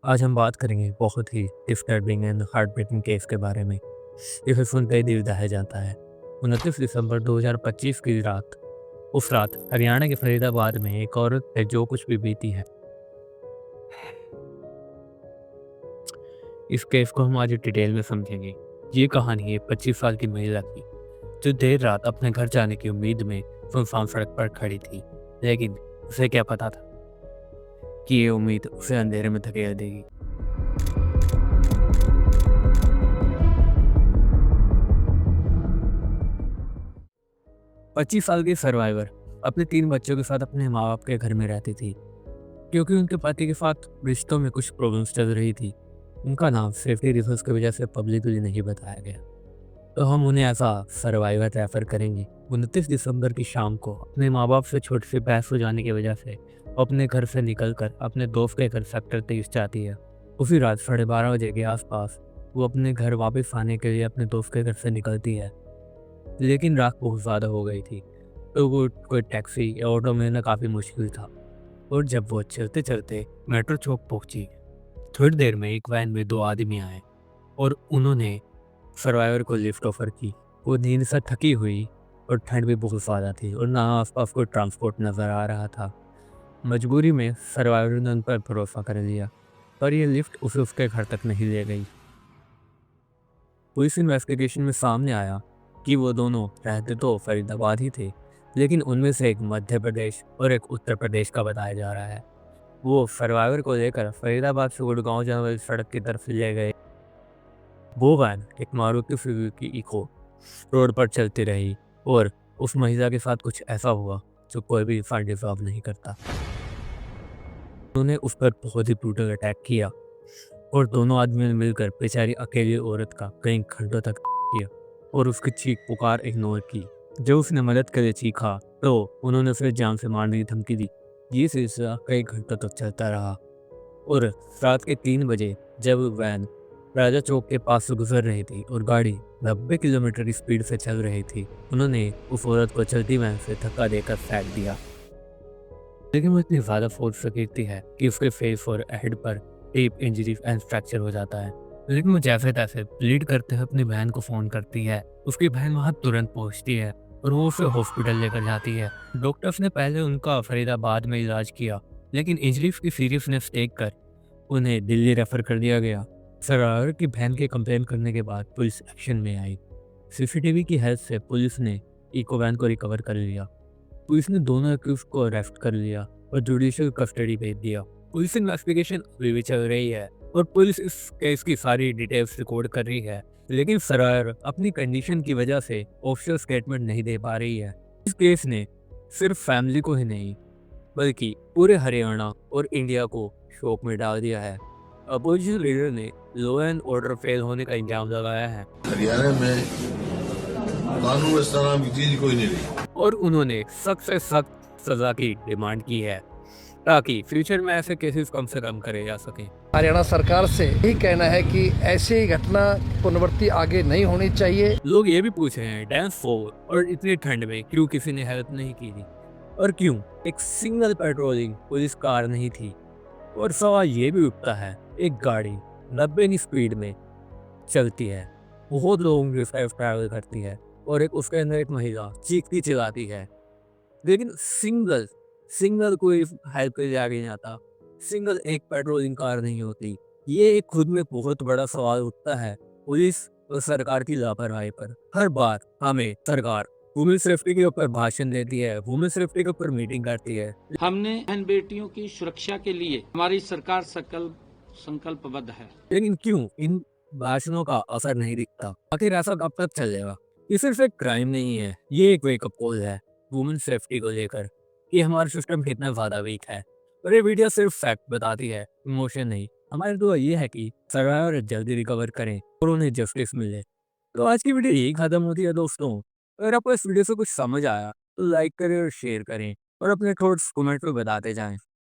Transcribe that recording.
आज हम बात करेंगे बहुत ही disturbing and heartbreaking case के बारे में। इसे सुनते ही दिल दहल जाता है। 29 दिसंबर 2025 की रात, उस रात हरियाणा के फरीदाबाद में एक औरत पे जो कुछ भी बीती है, इस केस को हम आज डिटेल में समझेंगे। ये कहानी है 25 साल की महिला की, जो देर रात अपने घर जाने की उम्मीद में सुनसान सड़क पर खड़ी थी। लेकिन उसे क्या पता था कि ये उम्मीद उसे अंधेरे में धकेल देगी। 25 साल की सर्वाइवर अपने 3 बच्चों के साथ अपने माँ बाप के घर में रहती थी, क्योंकि उनके पति के साथ रिश्तों में कुछ प्रॉब्लम्स चल रही थी। उनका नाम सेफ्टी रीजंस की वजह से पब्लिकली नहीं बताया गया, तो हम उन्हें ऐसा सर्वाइवर रेफर करेंगे। 29 दिसंबर की शाम को अपने माँ बाप से छोटी सी बहस हो जाने की वजह से वो अपने घर से निकलकर अपने दोस्त के घर सेक्टर 23 जाती है। उसी रात 12:30 बजे के आसपास वो अपने घर वापस आने के लिए अपने दोस्त के घर से निकलती है, लेकिन रात बहुत ज़्यादा हो गई थी, तो वो कोई टैक्सी या ऑटो मिलना काफ़ी मुश्किल था। और जब वो चलते चलते मेट्रो चौक पहुंची, थोड़ी देर में एक वैन में 2 आदमी आए और उन्होंने सर्वाइवर को लिफ्ट ऑफर की। वो नींद से थकी हुई और ठंड भी बहुत ज़्यादा थी और ना आसपास कोई ट्रांसपोर्ट नज़र आ रहा था। मजबूरी में सर्वाइवर ने उन पर भरोसा कर लिया, पर ये लिफ्ट उसे उसके घर तक नहीं ले गई। पुलिस इन्वेस्टिगेशन में सामने आया कि वो दोनों रहते तो फरीदाबाद ही थे, लेकिन उनमें से एक मध्य प्रदेश और एक उत्तर प्रदेश का बताया जा रहा है। वो सर्वाइवर को लेकर फरीदाबाद से गुड़गांव जाने वाली सड़क की तरफ ले गए। वो वैन एक मारुति सुजुकी इको रोड पर चलती रही और उस महिला के साथ कुछ ऐसा हुआ जो कोई भी इंसान डिजर्व नहीं करता। उन्होंने उस पर बहुत ही ब्रूटल अटैक किया और दोनों आदमियों ने मिलकर बेचारी अकेली औरत का कई घंटों तक किया और उसकी चीख पुकार इग्नोर की। जब उसने मदद के लिए चीखा तो उन्होंने उसे जान से मारने की धमकी दी। ये सिलसिला कई घंटों तक चलता रहा और रात के 3 बजे जब वैन राजा चौक के पास से गुजर रही थी और गाड़ी 90 किलोमीटर की स्पीड से चल रही थी, उन्होंने उस औरत को चलती वैन से धक्का देकर फेंक दिया। लेकिन वो इतनी ज़्यादा फोर्स से गिरती है कि उसके फेस और हेड पर डीप इंजरी एंड फ्रैक्चर हो जाता है। लेकिन वो जैसे तैसे ब्लीड करते हुए अपनी बहन को फ़ोन करती है। उसकी बहन वहाँ तुरंत पहुँचती है और वो उसे हॉस्पिटल लेकर जाती है। डॉक्टर्स ने पहले उनका फरीदाबाद में इलाज किया, लेकिन इंजरीज की सीरियसनेस देख कर उन्हें दिल्ली रेफर कर दिया गया। सरार की बहन के कंप्लेन करने के बाद पुलिस एक्शन में आई। सीसीटीवी की हेल्प से पुलिस ने इको वैन को रिकवर कर लिया। पुलिस ने दोनों अक्यूज को अरेस्ट कर लिया और जुडिशियल कस्टडी भेज दिया। पुलिस इन्वेस्टिगेशन अभी भी चल रही है और पुलिस इस केस की सारी डिटेल्स रिकॉर्ड कर रही है, लेकिन सरार अपनी कंडीशन की वजह से ऑफिशियल स्टेटमेंट नहीं दे पा रही है। इस केस ने सिर्फ फैमिली को ही नहीं बल्कि पूरे हरियाणा और इंडिया को शोक में डाल दिया है। अपोजिशन लीडर ने लॉ एंड ऑर्डर फेल होने का इल्जाम लगाया है हरियाणा में कानून व्यवस्था नाम की चीज कोई नहीं रही और उन्होंने सख्त से सख्त सजा की डिमांड की है, ताकि फ्यूचर में ऐसे केसेस कम से कम करे जा सकें। हरियाणा सरकार से यही कहना है कि ऐसी घटना पुनरावृत्ति आगे नहीं होनी चाहिए। लोग ये भी पूछ रहे हैं डांस फॉर और इतनी ठंड में क्यों किसी ने हेल्प नहीं की थी, और क्यों एक सिंगल पेट्रोलिंग पुलिस कार नहीं थी। और सवाल ये भी उठता है, एक गाड़ी 90 की स्पीड में चलती है, बहुत लॉन्ग डिस्टेंस ट्रैवल करती है और एक उसके अंदर एक महिला चीखती चिल्लाती है, लेकिन सिंगल सिंगल कोई हेल्प के लिए आगे नहीं आता, सिंगल एक पेट्रोलिंग कार नहीं होती। ये एक खुद में बहुत बड़ा सवाल उठता है पुलिस और सरकार की लापरवाही पर। हर बार हमें सरकार वुमेन सेफ्टी के ऊपर भाषण देती है, वुमेन सेफ्टी के ऊपर मीटिंग करती है, हमने बहन बेटियों की सुरक्षा के लिए हमारी सरकार संकल्पबद्ध है। लेकिन क्यों इन भाषणों का असर नहीं दिखता? आखिर ऐसा कब तक चलेगा? ये सिर्फ एक क्राइम नहीं है, ये एक वेकअप कॉल है वुमेन सेफ्टी को लेकर कि हमारा सिस्टम कितना ज्यादा वीक है। और ये वीडियो सिर्फ फैक्ट बताती है, इमोशन नहीं। हमारी दुआ ये है कि सर्वाइवर जल्दी रिकवर करें और उन्हें जस्टिस मिले। तो आज की वीडियो यही खत्म होती है दोस्तों। अगर आपको इस वीडियो से कुछ समझ आया तो लाइक करें और शेयर करें और अपने थॉट्स कमेंट में बताते जाएं।